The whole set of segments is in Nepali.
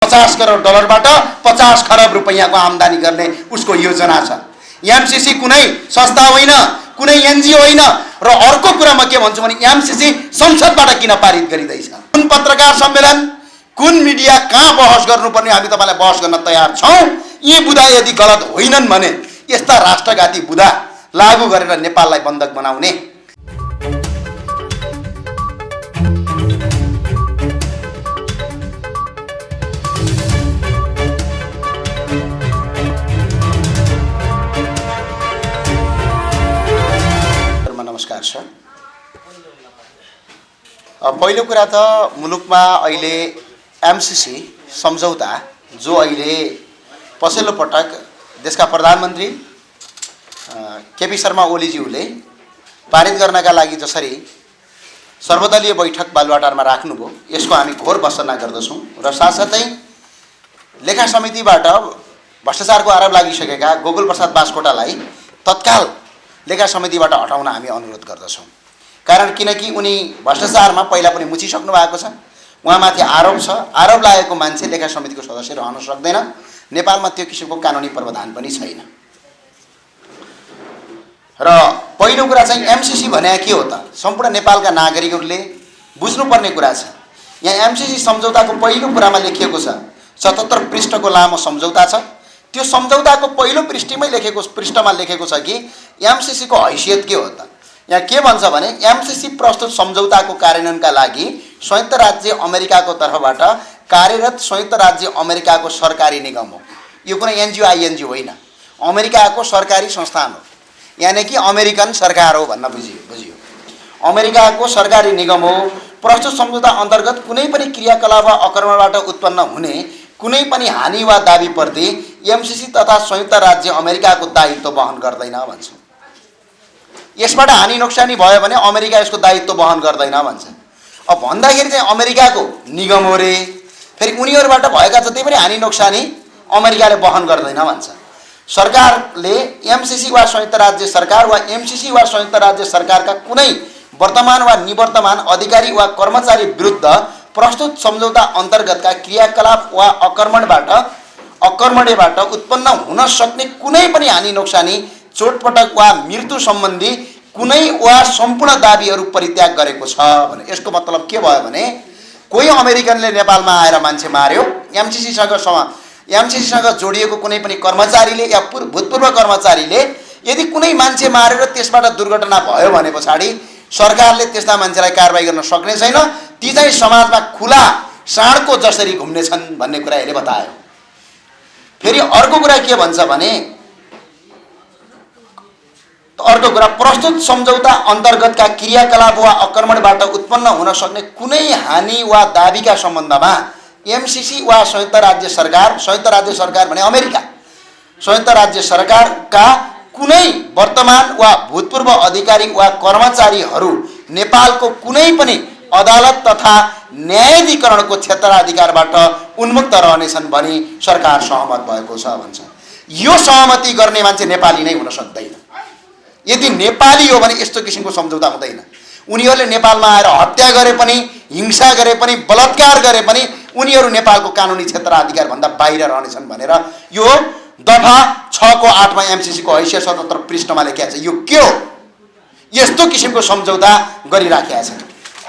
50 करोड डलरबाट 50 खरब रुपैयाँको आम्दानी गर्ने उसको योजना छ। एमसीसी कुनै संस्था होइन, कुनै एनजीओ होइन। र अर्को कुरा म के भन्छु भने एमसीसी संसदबाट किन पारित गरिँदैछ? कुन पत्रकार सम्मेलन, कुन मिडिया कहाँ बहस गर्नुपर्ने हामी तपाईलाई बहस गर्न तयार छौं। यी बुदा यदि गलत होइनन् भने यस्ता राष्ट्रघाती बुदा लागू गरेर नेपाललाई बन्धक बनाउने। नमस्कार सर। पहिलो कुरा त मुलुकमा अहिले एमसीसी सम्झौता जो अहिले पछिल्लो पटक देशका प्रधानमन्त्री केपी शर्मा ओलीज्यूले पारित गर्नका लागि जसरी सर्वदलीय बैठक बालुवाटारमा राख्नुभयो, यसको हामी घोर भर्त्सना गर्दछौँ र साथसाथै लेखा समितिबाट भ्रष्टाचारको आरोप लागिसकेका गोकुल प्रसाद बास्कोटालाई तत्काल लेखा समितिबाट हटाउन हामी अनुरोध गर्दछौँ। कारण किनकि उनी भ्रष्टाचारमा पहिला पनि मुछिसक्नु भएको छ, उहाँमाथि आरोप छ। आरोप लागेको मान्छे लेखा समितिको सदस्य रहन सक्दैन। नेपालमा त्यो किसिमको कानुनी प्रावधान पनि छैन। र पहिलो कुरा चाहिँ एमसीसी भने के हो त? सम्पूर्ण नेपालका नागरिकहरूले बुझ्नुपर्ने कुरा छ। यहाँ एमसीसी सम्झौताको पहिलो कुरामा लेखिएको छ, 77 पृष्ठको लामो सम्झौता छ। त्यो सम्झौताको पहिलो पृष्ठमा लेखेको छ कि एमसीसी को हैसियत के हो त? यहाँ के भन्छ भने एमसीसी प्रस्तुत सम्झौताको कार्यान्वयनका लागि संयुक्त राज्य अमेरिकाको तर्फबाट कार्यरत संयुक्त राज्य अमेरिकाको सरकारी निगम हो। यो कुनै एनजीओ आईएनजीओ होइन, अमेरिकाको सरकारी संस्थान हो। यानी कि अमेरिकन सरकार हो भन्न बुझियो। अमेरिकाको सरकारी निगम हो। प्रस्तुत सम्झौता अन्तर्गत कुनै पनि क्रियाकलाप वा आक्रमणबाट उत्पन्न हुने कुनै पनि हानि वा दाबीप्रति एमसीसी तथा संयुक्त राज्य अमेरिकाको दायित्व वहन गर्दैन भन्छ। यसबाट हानि नोक्सानी भयो भने अमेरिका यसको दायित्व वहन गर्दैन भन्छ। अब भन्दाखेरि चाहिँ अमेरिकाको निगम हो रे, फेरि उनीहरूबाट भएका जति पनि हानि नोक्सानी अमेरिकाले वहन गर्दैन भन्छ। सरकारले एमसीसी वा संयुक्त राज्य सरकार वा एमसीसी वा संयुक्त राज्य सरकारका कुनै वर्तमान वा निवर्तमान अधिकारी वा कर्मचारी विरुद्ध प्रस्तुत सम्झौता अन्तर्गतका क्रियाकलाप वा आक्रमणबाट उत्पन्न हुन सक्ने कुनै पनि हानि नोक्सानी, चोटपटक वा मृत्यु सम्बन्धी कुनै वा सम्पूर्ण दाबीहरू परित्याग गरेको छ भने यसको मतलब के भयो भने कोही अमेरिकनले नेपालमा आएर मान्छे मार्यो, एमसीसीसँग जोडिएको कुनै पनि कर्मचारीले या भूतपूर्व कर्मचारीले यदि कुनै मान्छे मारेर त्यसबाट दुर्घटना भयो भने पछाडि सरकारले त्यस्ता मान्छेलाई कारबाही गर्न सक्ने छैन। ती चाहिँ समाजमा खुला साँडको जसरी घुम्नेछन् भन्ने कुरा यसले बतायो। फेरि अर्को कुरा के भन्छ भने प्रस्तुत सम्झौता अन्तर्गतका क्रियाकलाप वा आक्रमणबाट उत्पन्न हुन सक्ने कुनै हानि वा दाबीका सम्बन्धमा एमसीसी वा संयुक्त राज्य सरकार भने अमेरिका, संयुक्त राज्य सरकारका कुनै वर्तमान वा भूतपूर्व अधिकारी वा कर्मचारीहरू नेपालको कुनै पनि अदालत तथा न्यायाधिकरणको क्षेत्राधिकारबाट उन्मुक्त रहनेछन् भनी सरकार सहमत भएको छ भन्छ। यो सहमति गर्ने मान्छे नेपाली नै हुन सक्दैन। यदि नेपाली हो भने यस्तो किसिमको सम्झौता हुँदैन। उनीहरूले नेपालमा आएर हत्या गरे पनि, हिंसा गरे पनि, बलात्कार गरे पनि उनीहरू नेपालको कानुनी क्षेत्राधिकार भन्दा बाहिर रहनेछन् भनेर यो दफा 6 को 8 मा एमसीसी को हैसियत 77 पृष्ठमा लेखिएको छ। यो के हो? यस्तो किसिमको सम्झौता गरिराखेका छन्।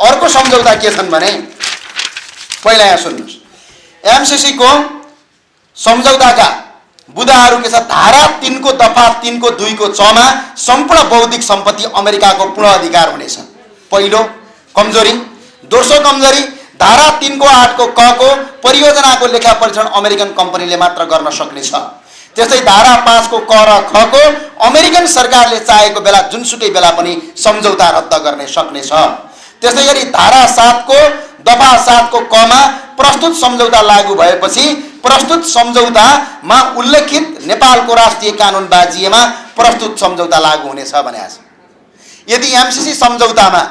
अर्को सम्झौता के छन् भने पहिला यहाँ सुन्नुहोस्, एमसीसी को सम्झौताका बुदाहरू के छ? धारा 3 को दफा 3 को 2 को 6 मा सम्पूर्ण बौद्धिक सम्पत्ति अमेरिकाको पूर्ण अधिकार हुनेछ। पहिलो कमजोरी। दोस्रो कमजोरी, धारा 3 को 8 को क को परियोजनाको लेखा परीक्षण अमेरिकन कम्पनीले मात्र गर्न सक्ने छ। त्यस्तै धारा 5 को क र ख को अमेरिकन सरकारले चाहेको बेला जुनसुकै बेला पनि सम्झौता रद्द गर्ने सक्ने छ। त्यस्तै गरी धारा 7 को दफा 7 को क मा प्रस्तुत सम्झौता लागू भएपछि प्रस्तुत सम्झौतामा उल्लेखित नेपालको राष्ट्रिय कानुन बाजिएमा प्रस्तुत सम्झौता लागू हुनेछ भनेको छ। यदि एमसीसी सम्झौतामा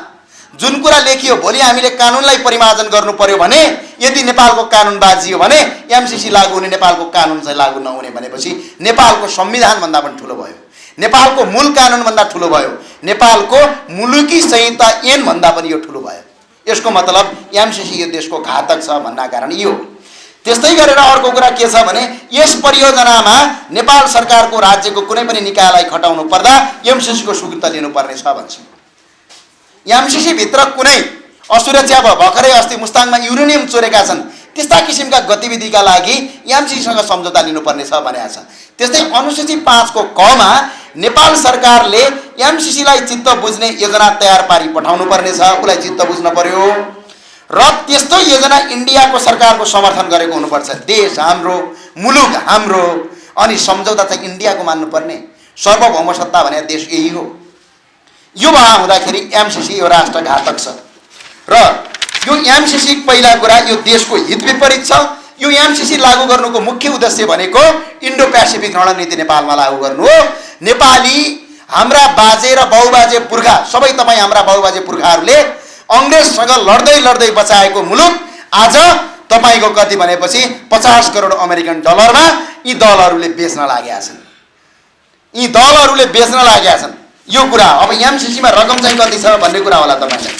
जुन कुरा लेखियो भोलि हामीले कानुनलाई परिमार्जन गर्नु पर्यो भने यदि नेपालको कानुन बाजियो भने एमसीसी लागू हुने, नेपालको कानुन चाहिँ लागू नहुने भनेपछि नेपालको संविधान भन्दा पनि ठुलो भयो, नेपालको मूल कानुन भन्दा ठुलो भयो, नेपालको मुलुकी संहिता ऐन भन्दा पनि यो ठुलो भयो। यसको मतलब एमसीसी यो देशको घातक छ भन्ना कारण यो। त्यस्तै गरेर अर्को कुरा के छ भने यस परियोजनामा नेपाल सरकारको राज्यको कुनै पनि निकायलाई खटाउनु पर्दा एमसीसीको स्वीकृति लिनुपर्ने छ भन्छ। एमसीसी भित्र कुनै असुरक्षा भयो, भर्खरै अस्ति मुस्ताङमा युरेनियम चोरेका छन्, त्यस्ता किसिमका गतिविधिका लागि एमसीसीसँग सम्झौता लिनुपर्ने छ भनेको छ। त्यस्तै अनुसूची 5 को क मा नेपाल सरकारले एमसीसीलाई चित्त बुझ्ने योजना तयार पारी पठाउनु पर्ने छ, उसलाई चित्त बुझ्न पर्यो र त्यस्तो योजना इन्डियाको सरकारको समर्थन गरेको हुनुपर्छ। देश हाम्रो, मुलुक हाम्रो, अनि सम्झौता चाहिँ इन्डियाको मान्नुपर्ने। सार्वभौम सत्ता भने देश यही हो। यो भए हुँदाखेरि एमसीसी यो राष्ट्रघातक छ र यो एमसीसी पहिला कुरा यो देशको हित विपरीत छ। यो एमसीसी लागू गर्नुको मुख्य उद्देश्य भनेको इन्डो पेसिफिक रणनीति नेपालमा लागू गर्नु हो। नेपाली हाम्रा बाजे र बाउबाजे पुर्खा सबै तपाईँ हाम्रा बाउबाजे पुर्खाहरूले अङ्ग्रेजसँग लड्दै लड्दै बचाएको मुलुक आज तपाईँको कति भनेपछि 50 करोड अमेरिकन डलरमा यी दलहरूले बेच्न लागेका छन्। यी दलहरूले बेच्न लागेका छन्। यो कुरा अब एमसीसीमा रकम चाहिँ कति छ भन्ने कुरा होला तपाईँलाई।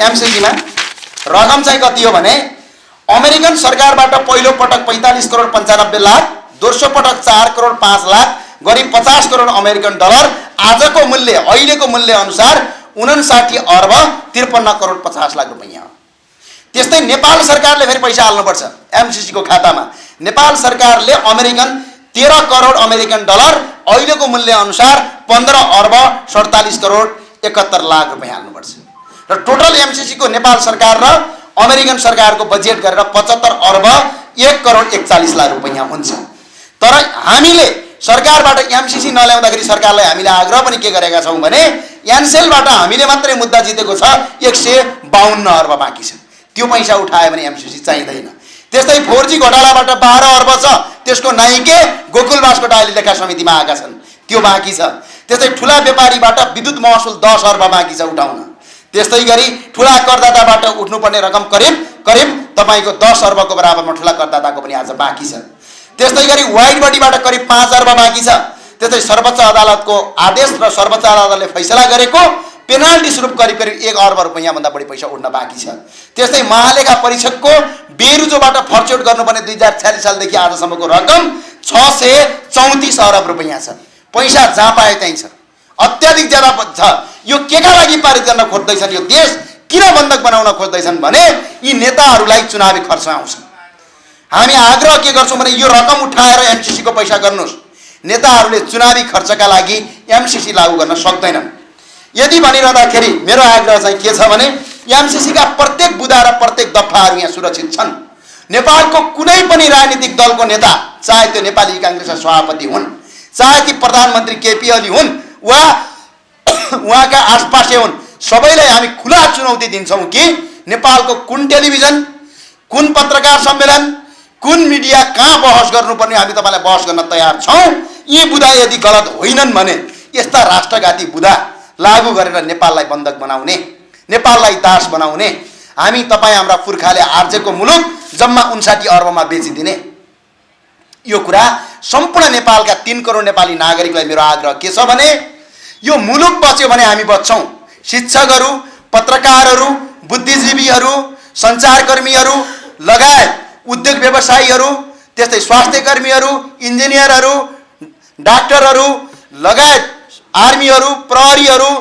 एमसीसीमा रकम चाहिँ कति हो भने अमेरिकन सरकारबाट पहिलो पटक 45 करोड 95 लाख, दोस्रो पटक 4 करोड 5 लाख गरी 50 करोड अमेरिकन डलर, आजको मूल्य अहिलेको मूल्य अनुसार 59 अर्ब 53 करोड 50 लाख रुपैयाँ हो। त्यस्तै नेपाल सरकारले फेरि पैसा हाल्नुपर्छ एमसीसीको खातामा। नेपाल सरकारले अमेरिकन 13 करोड अमेरिकन डलर, अहिलेको मूल्य अनुसार 15 अर्ब 47 करोड 71 लाख रुपैयाँ हाल्नुपर्छ र टोटल एमसीसीको नेपाल सरकार र अमेरिकन सरकारको बजेट गरेर 75 अर्ब 1 करोड 41 लाख रुपैयाँ हुन्छ। तर हामीले सरकारबाट एमसीसी नल्याउँदाखेरि सरकारलाई हामीले आग्रह पनि के गरेका छौँ भने एनसेलबाट हामीले मात्रै मुद्दा जितेको छ, 152 अर्ब बाँकी छ। त्यो पैसा उठायो भने एमसीसी चाहिँदैन। त्यस्तै 4G घोटालाबाट 12 अर्ब छ, त्यसको नाइके गोकुल बास्कोटाले लेखा समितिमा आएका छन्, त्यो बाँकी छ। त्यस्तै ठुला व्यापारीबाट विद्युत महसुल 10 अर्ब बाँकी छ उठाउन। त्यस्तै गरी ठुला करदाताबाट उठ्नुपर्ने रकम करिब तपाईँको 10 अर्बको बराबरमा ठुला करदाताको पनि आज बाँकी छ। त्यस्तै गरी वाइड बडीबाट करिब 5 अर्ब बाँकी छ। त्यस्तै सर्वोच्च अदालतको आदेश र सर्वोच्च अदालतले फैसला गरेको पेनाल्टी स्वरूप करिब 1 अर्ब रुपैयाँभन्दा बढी पैसा उठ्न बाँकी छ। त्यस्तै महालेखा परीक्षकको बेरुजोबाट फर्चौट गर्नुपर्ने 2046 सालदेखि आजसम्मको रकम 634 अर्ब रुपैयाँ छ। पैसा जहाँ पाए त्यहीँ छ, अत्याधिक ज्यादा छ। यो केका लागि पारित गर्न खोज्दैछन्, यो देश किन बन्धक बनाउन खोज्दैछन् भने यी नेताहरूलाई चुनावी खर्च आउँछ। हामी आग्रह के गर्छौँ भने यो रकम उठाएर एमसीसीको पैसा गर्नुहोस्। नेताहरूले चुनावी खर्चका लागि एमसीसी लागू गर्न सक्दैनन्। यदि भनिरहँदाखेरि मेरो आग्रह चाहिँ के छ भने एमसीसीका प्रत्येक बुँदा र प्रत्येक दफाहरू यहाँ सुरक्षित छन्। नेपालको कुनै पनि राजनीतिक दलको नेता, चाहे त्यो नेपाली काङ्ग्रेसका सभापति हुन्, चाहे ती प्रधानमन्त्री केपी ओली हुन् वा उहाँका आसपासे हुन्, सबैलाई हामी खुला चुनौती दिन्छौँ कि नेपालको कुन टेलिभिजन, कुन पत्रकार सम्मेलन, कुन मिडिया कहाँ बहस गर्नुपर्ने हामी तपाईँलाई बहस गर्न तयार छौँ। यी बुँदा यदि गलत होइनन् भने यस्ता राष्ट्रघाती बुँदा लागू गरेर नेपाललाई बन्धक बनाउने, नेपाललाई दास बनाउने, हामी तपाईँ हाम्रा पुर्खाले आर्जेको मुलुक जम्मा 59 अर्बमा बेचिदिने। यो कुरा सम्पूर्ण नेपालका 3 करोड नेपाली नागरिकलाई मेरो आग्रह के छ भने यो मुलुक बच्यो भने हामी बच्छौँ। शिक्षकहरू, पत्रकारहरू, बुद्धिजीवीहरू, सञ्चारकर्मीहरू लगायत उद्योग व्यवसायीहरू, त्यस्तै स्वास्थ्य कर्मीहरू, इन्जिनियरहरू, डाक्टरहरू लगायत आर्मीहरू, प्रहरीहरू,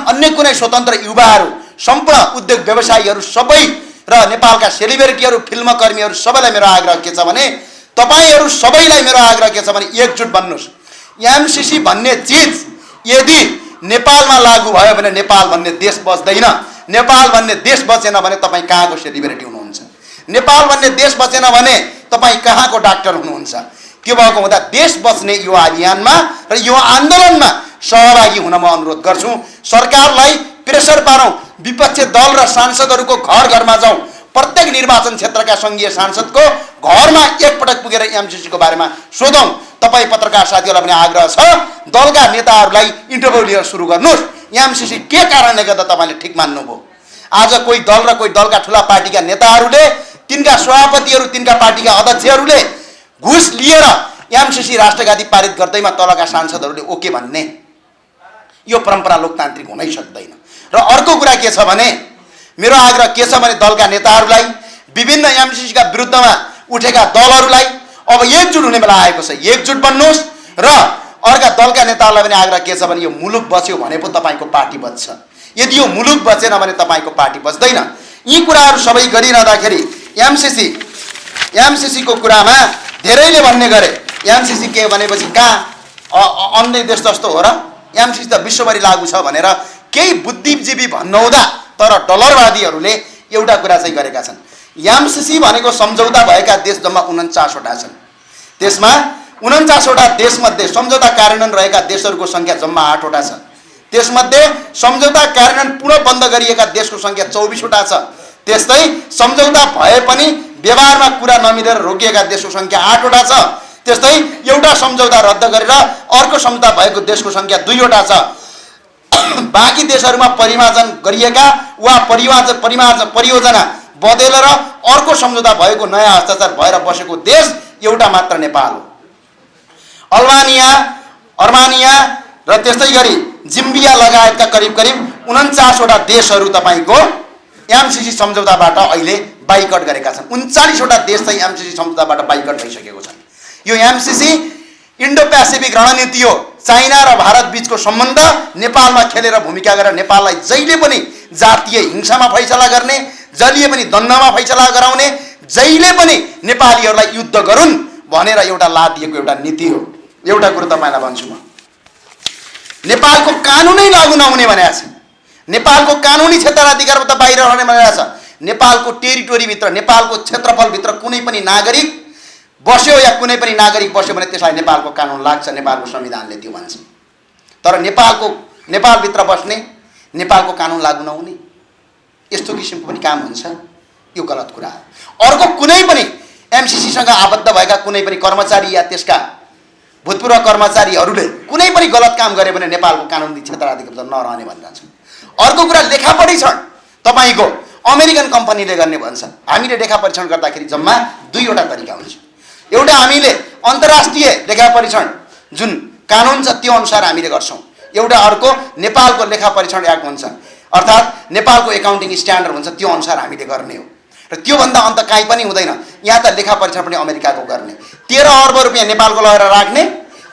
अन्य कुनै स्वतन्त्र युवाहरू, सम्पूर्ण उद्योग व्यवसायीहरू सबै र नेपालका सेलिब्रिटीहरू, फिल्मकर्मीहरू सबैलाई मेरो आग्रह के छ भने तपाईँहरू सबैलाई मेरो आग्रह के छ भने एकजुट बन्नुहोस्। एमसीसी भन्ने चिज यदि नेपालमा लागू भयो भने नेपाल भन्ने देश बच्दैन। नेपाल भन्ने देश बचेन भने तपाईँ कहाँको सेलिब्रिटी हुनुहुन्छ? नेपाल भन्ने देश बचेन भने तपाईँ कहाँको डाक्टर हुनुहुन्छ? त्यो भएको हुँदा देश बच्ने यो अभियानमा र यो आन्दोलनमा सहभागी हुन म अनुरोध गर्छु। सरकारलाई प्रेसर पारौँ, विपक्षी दल र सांसदहरूको घर घरमा जाउँ, प्रत्येक निर्वाचन क्षेत्रका सङ्घीय सांसदको घरमा एकपटक पुगेर एमसीसीको बारेमा सोधौँ। तपाईँ पत्रकार साथीहरूलाई पनि आग्रह छ, दलका नेताहरूलाई इन्टरभ्यू लिएर सुरु गर्नुहोस्। एमसीसी के कारणले गर्दा तपाईँले ठिक मान्नुभयो? आज कोही दल र कोही दलका ठुला पार्टीका नेताहरूले, तिनका सभापतिहरू, तिनका पार्टीका अध्यक्षहरूले घुस लिएर एमसीसी राष्ट्रघाती पारित गर्दैमा तलका सांसदहरूले ओके भन्ने, यो परम्परा लोकतान्त्रिक हुनै सक्दैन। र अर्को कुरा के छ भने मेरो आग्रह के छ भने दलका नेताहरूलाई, विभिन्न एमसीसीका विरुद्धमा उठेका दलहरूलाई अब एकजुट हुने बेला आएको छ। एकजुट बन्नुहोस् र अर्का दलका नेताहरूलाई पनि आग्रह के छ भने यो मुलुक बच्यो भने पो तपाईँको पार्टी बच्छ। यदि यो मुलुक बचेन भने तपाईँको पार्टी बच्दैन। यी कुराहरू सबै गरिरहँदाखेरि एमसीसीको कुरामा धेरैले भन्ने गरे एमसीसी के भनेपछि कहाँ अन्य देश जस्तो हो र? एमसीसी त विश्वभरि लागू छ भनेर केही बुद्धिजीवी भन्नुहुँदा तर डलरवादीहरूले एउटा कुरा चाहिँ गरेका छन्। एमसीसी भनेको सम्झौता भएका देश जम्मा 49 वटा छन्। त्यसमा 49 वटा देशमध्ये सम्झौता कार्यान्वयन रहेका देशहरूको सङ्ख्या जम्मा 8 वटा छ। त्यसमध्ये सम्झौता कार्यान्वयन पूर्ण बन्द गरिएका देशको सङ्ख्या 24 वटा छ। त्यस्तै सम्झौता भए पनि व्यवहारमा कुरा नमिलेर रोकिएका देशको सङ्ख्या 8 वटा छ। त्यस्तै एउटा सम्झौता रद्द गरेर अर्को सम्झौता भएको देशको सङ्ख्या 2 वटा छ। बाँकी देशहरूमा परिमार्जन गरिएका वा परियोजना बदलेर अर्को सम्झौता भएको नयाँ हस्ताक्षर भएर बसेको देश एउटा मात्र नेपाल हो। अर्मानिया र त्यस्तै गरी जिम्बिया लगायतका करिब 49 वटा देशहरू तपाईँको एमसीसी सम्झौताबाट अहिले बाइकट गरेका छन्। 39 वटा देश चाहिँ एमसीसी सम्झौताबाट बाइकट भइसकेको छन्। यो एमसीसी इन्डो पेसिफिक रणनीति हो। चाइना र भारत बीचको सम्बन्ध नेपालमा खेलेर भूमिका गरेर नेपाललाई जहिले पनि जातीय हिंसामा फैसला गर्ने, जहिले पनि द्वन्द्वमा फैसला गराउने, जहिले पनि नेपालीहरूलाई युद्ध गरून् भनेर एउटा लाद दिएको एउटा नीति हो। एउटा कुरो तपाईँलाई भन्छु म, नेपालको कानुनै लागू नहुने भनेको छ। नेपालको कानुनी क्षेत्राधिकारबाट बाहिर रहने भनेको छ। नेपालको टेरिटोरीभित्र, नेपालको क्षेत्रफलभित्र कुनै पनि नागरिक बस्यो या कुनै पनि नागरिक बस्यो भने त्यसलाई नेपालको कानुन लाग्छ, नेपालको संविधानले त्यो भन्छ। तर नेपालभित्र बस्ने, नेपालको कानुन लागू नहुने यस्तो किसिमको पनि काम हुन्छ, यो गलत कुरा हो। अर्को कुनै पनि एमसीसीसँग आबद्ध भएका कुनै पनि कर्मचारी या त्यसका भूतपूर्व कर्मचारीहरूले कुनै पनि गलत काम गरे भने नेपालको कानुनी क्षेत्राधिकार नरहने भनिरहन्छ। अर्को कुरा लेखा परीक्षण तपाईँको अमेरिकन कम्पनीले गर्ने भन्छ। हामीले लेखा परीक्षण गर्दाखेरि जम्मा 2 वटा तरिका हुन्छ। एउटा हामीले अन्तर्राष्ट्रिय लेखा परीक्षण जुन कानुन छ त्यो अनुसार हामीले गर्छौँ। एउटा अर्को नेपालको लेखा परीक्षण एक्ट हुन्छ, अर्थात् नेपालको एकाउन्टिङ स्ट्यान्डर्ड हुन्छ, त्यो अनुसार हामीले गर्ने हो। र त्योभन्दा अन्त काहीँ पनि हुँदैन। यहाँ त लेखा परीक्षण पनि अमेरिकाको गर्ने, 13 अर्ब रुपियाँ नेपालको लगेर राख्ने,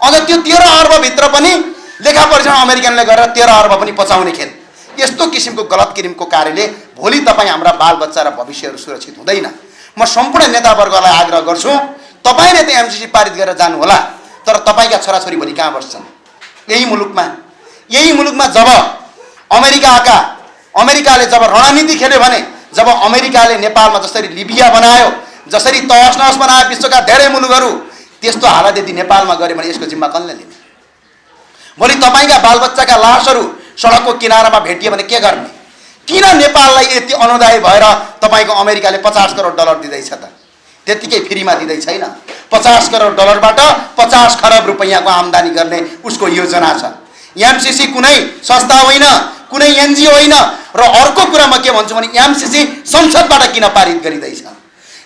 अझ त्यो 13 अर्बभित्र पनि लेखा परीक्षण अमेरिकनले गरेर 13 अर्ब पनि पचाउने खेल। यस्तो किसिमको गलत किसिमको कार्यले भोलि तपाईँ हाम्रा बालबच्चा र भविष्यहरू सुरक्षित हुँदैन। म सम्पूर्ण नेतावर्गलाई आग्रह गर्छु, तपाईँले त एमसीसी पारित गरेर जानुहोला, तर तपाईँका छोराछोरी भोलि कहाँ बस्छन्? यही मुलुकमा जब अमेरिकाले जब रणनीति खेल्यो भने, जब अमेरिकाले नेपालमा जसरी लिबिया बनायो, जसरी तहस नहस बनायो विश्वका धेरै मुलुकहरू, त्यस्तो हालत यदि नेपालमा गऱ्यो भने यसको जिम्मा कसले लिने? भोलि तपाईँका बालबच्चाका लासहरू सडकको किनारामा भेटियो भने के गर्ने? किन नेपाललाई यति अनुदायी भएर तपाईँको अमेरिकाले 50 करोड डलर दिँदैछ त? त्यतिकै फ्रीमा दिँदै छैन। 50 करोड डलरबाट 50 खरब रुपैयाँको आम्दानी गर्ने उसको योजना छ। एमसीसी कुनै संस्था होइन, कुनै एनजिओ होइन। र अर्को कुरा म के भन्छु भने एमसीसी संसदबाट किन पारित गरिँदैछ?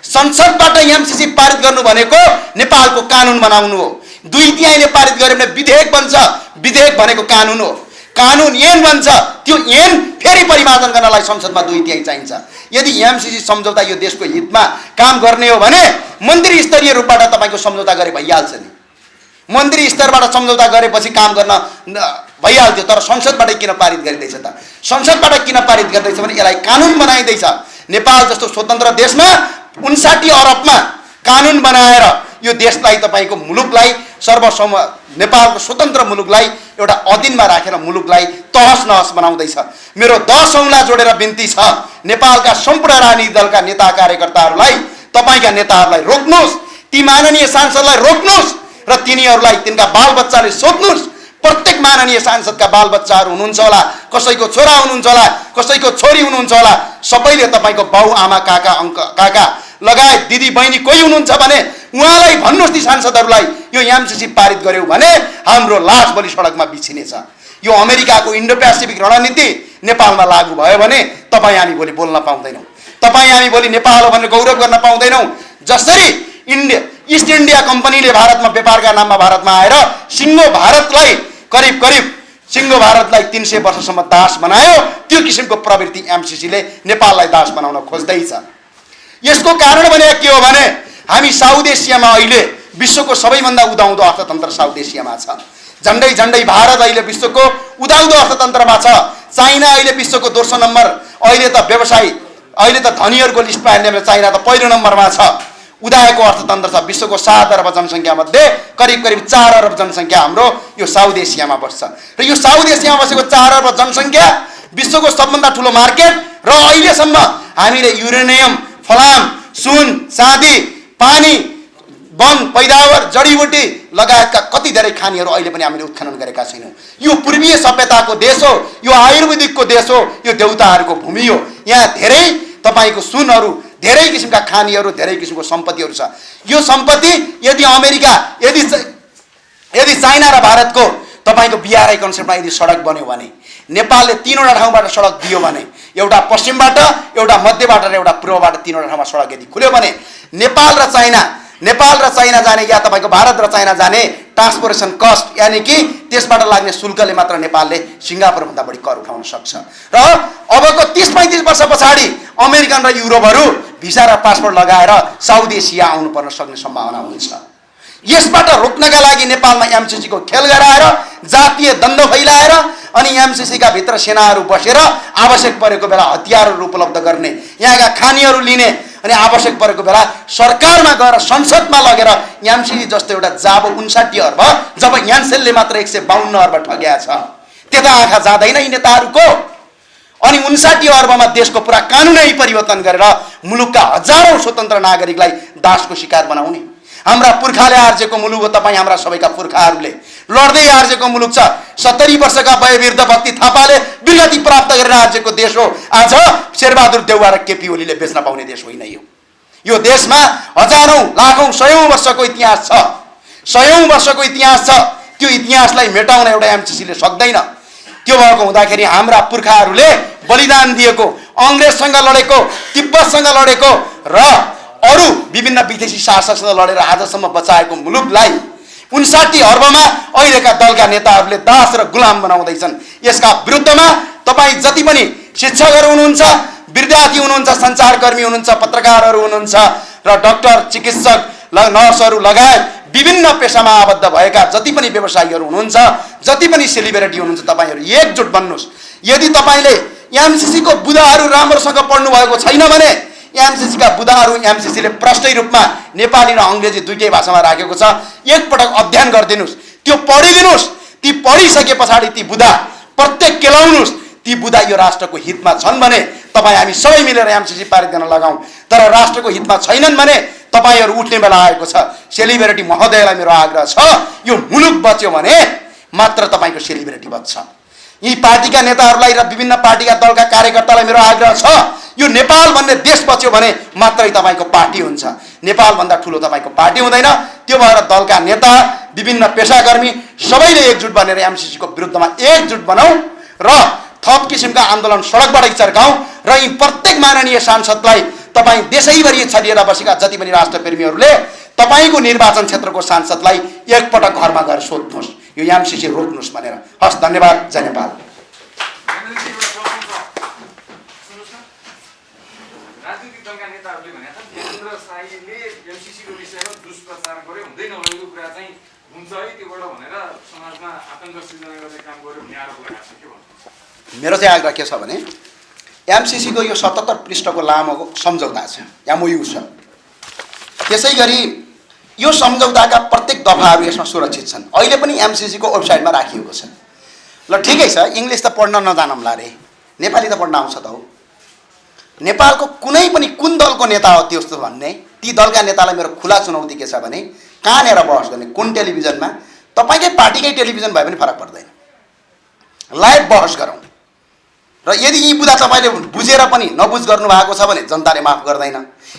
संसदबाट एमसीसी पारित गर्नु भनेको नेपालको कानुन बनाउनु हो। 2/3 पारित गर्यो भने विधेयक बन्छ। विधेयक भनेको कानुन हो। कानुन ऐन बन्छ। त्यो ऐन फेरि परिमार्जन गर्नलाई संसदमा 2/3 चाहिन्छ। यदि एमसीसी सम्झौता यो देशको हितमा काम गर्ने हो भने मन्त्री स्तरीय रूपबाट तपाईँको सम्झौता गरे भइहाल्छ नि। मन्त्री स्तरबाट सम्झौता गरेपछि काम गर्न भइहाल्थ्यो। तर संसदबाट किन पारित गरिँदैछ त? संसदबाट किन पारित गर्दैछ भने यसलाई कानुन बनाइँदैछ। नेपाल जस्तो स्वतन्त्र देशमा 59 अरबमा कानुन बनाएर यो देशलाई तपाईँको मुलुकलाई नेपालको स्वतन्त्र मुलुकलाई एउटा अधीनमा राखेर मुलुकलाई तहस नहस बनाउँदैछ। मेरो 10 औँला जोडेर बिन्ती छ नेपालका सम्पूर्ण राजनीतिक दलका नेता कार्यकर्ताहरूलाई, तपाईँका नेताहरूलाई रोक्नुहोस्, ती माननीय सांसदलाई रोक्नुहोस् र तिनीहरूलाई तिनका बालबच्चाले सोध्नुहोस्। प्रत्येक माननीय सांसदका बालबच्चाहरू हुनुहुन्छ होला, कसैको छोरा हुनुहुन्छ होला, कसैको छोरी हुनुहुन्छ होला, सबैले तपाईँको बाउ आमा काका लगायत दिदी बहिनी कोही हुनुहुन्छ भने उहाँलाई भन्नुहोस् ती सांसदहरूलाई यो एमसीसी पारित गर्यो भने हाम्रो लास भोलि सडकमा बिछिनेछ। यो अमेरिकाको इन्डो पेसिफिक रणनीति नेपालमा लागू भयो भने तपाईँ हामी भोलि बोल्न पाउँदैनौँ। तपाईँ हामी भोलि नेपाल हो भनेर गौरव गर्न पाउँदैनौँ। जसरी ईस्ट इन्डिया कम्पनीले भारतमा व्यापारका नाममा भारतमा आएर सिङ्गो भारतलाई करिब सिङ्गो भारतलाई 300 वर्षसम्म दास बनायो। त्यो किसिमको प्रवृत्ति एमसीसीले नेपाललाई दास बनाउन खोज्दैछ। यसको कारण भने के हो भने हामी साउथ एसियामा अहिले विश्वको सबैभन्दा उदाउँदो अर्थतन्त्र साउथ एसियामा छ। झन्डै झन्डै भारत अहिले विश्वको उदाउँदो अर्थतन्त्रमा छ। चाइना अहिले विश्वको दोस्रो नम्बर, अहिले त व्यवसायी, अहिले त धनीहरूको लिस्टमा हेर्ने भने चाइना त पहिलो नम्बरमा छ। उदाएको अर्थतन्त्र छ। विश्वको 7 अर्ब जनसङ्ख्या मध्ये करिब 4 अर्ब जनसङ्ख्या हाम्रो यो साउथ एसियामा बस्छ। र यो साउथ एसियामा बसेको 4 अर्ब जनसङ्ख्या विश्वको सबभन्दा ठुलो मार्केट। र अहिलेसम्म हामीले युरेनियम, फलाम, सुन, चाँदी, पानी, वन पैदावार, जडीबुटी लगायतका कति धेरै खानीहरू अहिले पनि हामीले उत्खनन गरेका छैनौँ। यो पूर्वीय सभ्यताको देश हो, यो आयुर्वेदिकको देश हो, यो देउताहरूको भूमि हो। यहाँ धेरै तपाईँको सुनहरू, धेरै किसिमका खानीहरू, धेरै किसिमको सम्पत्तिहरू छ। यो सम्पत्ति यदि अमेरिका, यदि चाइना र भारतको तपाईँको बिआरआई कन्सेप्टमा यदि सडक बन्यो भने, नेपालले 3वटा ठाउँबाट सडक दियो भने, एउटा पश्चिमबाट, एउटा मध्यबाट र एउटा पूर्वबाट 3वटा ठाउँमा सडक यदि खुल्यो भने नेपाल र चाइना जाने या तपाईँको भारत र चाइना जाने ट्रान्सपोर्टेसन कस्ट यानि कि त्यसबाट लाग्ने शुल्कले मात्र नेपालले सिङ्गापुरभन्दा बढी कर उठाउन सक्छ। र अबको 30-35 वर्ष पछाडि अमेरिकन र युरोपहरू भिसा र पासपोर्ट लगाएर साउथ एसिया आउनु पर्न सक्ने सम्भावना हुन्छ। यसबाट रोक्नका लागि नेपालमा एमसीसीको खेल गराएर, जातीय द्वन्द्व फैलाएर अनि एमसीसीका भित्र सेनाहरू बसेर आवश्यक परेको बेला हतियारहरू उपलब्ध गर्ने, यहाँका खानीहरू लिने अनि आवश्यक परेको बेला सरकारमा गएर संसदमा लगेर एमसीसी जस्तो एउटा जाबो 59 अर्ब, जब यान्सेलले मात्र 152 अर्ब ठग्या छ, त्यता आँखा जाँदैन यी नेताहरूको। अनि 59 अर्बमा देशको पुरा कानुनै परिवर्तन गरेर मुलुकका हजारौं स्वतन्त्र नागरिकलाई दासको शिकार बनाउने। हाम्रा पुर्खाले आर्जेको मुलुक हो। तपाईँ हाम्रा सबैका पुर्खाहरूले लड्दै आर्जेको मुलुक छ। 70 वर्षका वयोवृद्ध भक्ति थापाले विरगति प्राप्त गरेर आर्जेको देश हो। आज शेरबहादुर देउवा र केपी ओलीले बेच्न पाउने देश होइन यो देशमा हजारौं, लाखौं, सयौं वर्षको इतिहास छ। त्यो इतिहासलाई मेटाउन एउटा एमसीसीले सक्दैन। त्यो भएको हुँदाखेरि हाम्रा पुर्खाहरूले बलिदान दिएको, अङ्ग्रेजसँग लडेको, तिब्बतसँग लडेको र अरू विभिन्न विदेशी शासकसँग लडेर आजसम्म बचाएको मुलुकलाई 59 अर्बमा अहिलेका दलका नेताहरूले दास र गुलाम बनाउँदैछन्। यसका विरुद्धमा तपाईँ जति पनि शिक्षकहरू हुनुहुन्छ, विद्यार्थी हुनुहुन्छ, सञ्चारकर्मी हुनुहुन्छ, पत्रकारहरू हुनुहुन्छ र डाक्टर, चिकित्सक, नर्सहरू लगायत विभिन्न पेसामा आबद्ध भएका जति पनि व्यवसायीहरू हुनुहुन्छ, जति पनि सेलिब्रिटी हुनुहुन्छ, तपाईँहरू एकजुट बन्नुहोस्। यदि तपाईँले एमसीसीको बुदाहरू राम्रोसँग पढ्नु भएको छैन भने एमसीसीका बुदाहरू एमसीसीले प्रष्टै रूपमा नेपाली र अङ्ग्रेजी दुईटै भाषामा राखेको छ, एकपटक अध्ययन गरिदिनुहोस्, त्यो पढिदिनुहोस्। ती पढिसके पछाडि ती बुदा प्रत्येक केलाउनुहोस्। ती बुदा यो राष्ट्रको हितमा छन् भने तपाईँ हामी सबै मिलेर एमसीसी पारित गर्न लगाउँ। तर राष्ट्रको हितमा छैनन् भने तपाईँहरू उठ्ने बेला आएको छ। सेलिब्रिटी महोदयलाई मेरो आग्रह छ, यो मुलुक बच्यो भने मात्र तपाईँको सेलिब्रिटी बच्छ। यी पार्टीका नेताहरूलाई र विभिन्न पार्टीका दलका कार्यकर्तालाई मेरो आग्रह छ, यो नेपाल भन्ने देश बच्यो भने मात्रै तपाईँको पार्टी हुन्छ। नेपालभन्दा ठुलो तपाईँको पार्टी हुँदैन। त्यो भएर दलका नेता, विभिन्न पेसाकर्मी सबैले एकजुट बनेर एमसीसीको विरुद्धमा एकजुट बनाऊ र थप किसिमका आन्दोलन सडकबाटै चर्काऊ। र यी प्रत्येक माननीय सांसदलाई तपाईँ देशैभरि छरिएर बसेका जति पनि राष्ट्रप्रेमीहरूले तपाईँको निर्वाचन क्षेत्रको सांसदलाई एकपटक घरमा गएर सोध्नुहोस्, यो एमसीसी रोक्नुहोस् भनेर। हस्, धन्यवाद। जय नेपाल। राजनीतिक दलका नेताहरूले भनेका छन् केन्द्र शाहीले एमसीसीको विषयमा दुष्प्रचार गर्यो, हुँदै नभएको कुरा चाहिँ हुन्छ है त्योबाट भनेर समाजमा आतंक सृजना गर्ने काम गर्यो भन्ने आरोप लगाएको छ। के भन्नुहुन्छ? मेरो चाहिँ आग्रह के छ भने एमसीसीको यो 77 पृष्ठको लामो सम्झौता छ, एमओयू छ। त्यसै गरी यो सम्झौताका प्रत्येक दफाहरू यसमा सुरक्षित छन्। अहिले पनि एमसीसीको वेबसाइटमा राखिएको छ। ल ठिकै छ, इङ्ग्लिस त पढ्न नजानौँला रे, नेपाली त पढ्न आउँछ त हो। नेपालको कुनै पनि कुन दलको नेता हो त्यस्तो भन्ने, ती दलका नेतालाई मेरो खुला चुनौती के छ भने कहाँनिर बहस गर्ने, कुन टेलिभिजनमा, तपाईँकै पार्टीकै टेलिभिजन भए पनि फरक पर्दैन, लाइभ बहस गरौँ। र यदि यी बुदा तपाईँले बुझेर पनि नबुझ गर्नु भएको छ भने जनताले माफ गर्दैन।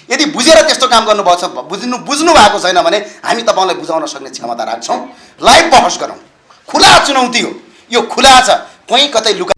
यदि बुझेर त्यस्तो काम गर्नुभएको छ, बुझ्नु भएको छैन भने हामी तपाईँलाई बुझाउन सक्ने क्षमता राख्छौँ। लाइभ बहस गरौँ, खुला चुनौती हो यो, खुला छ, कोही कतै लुका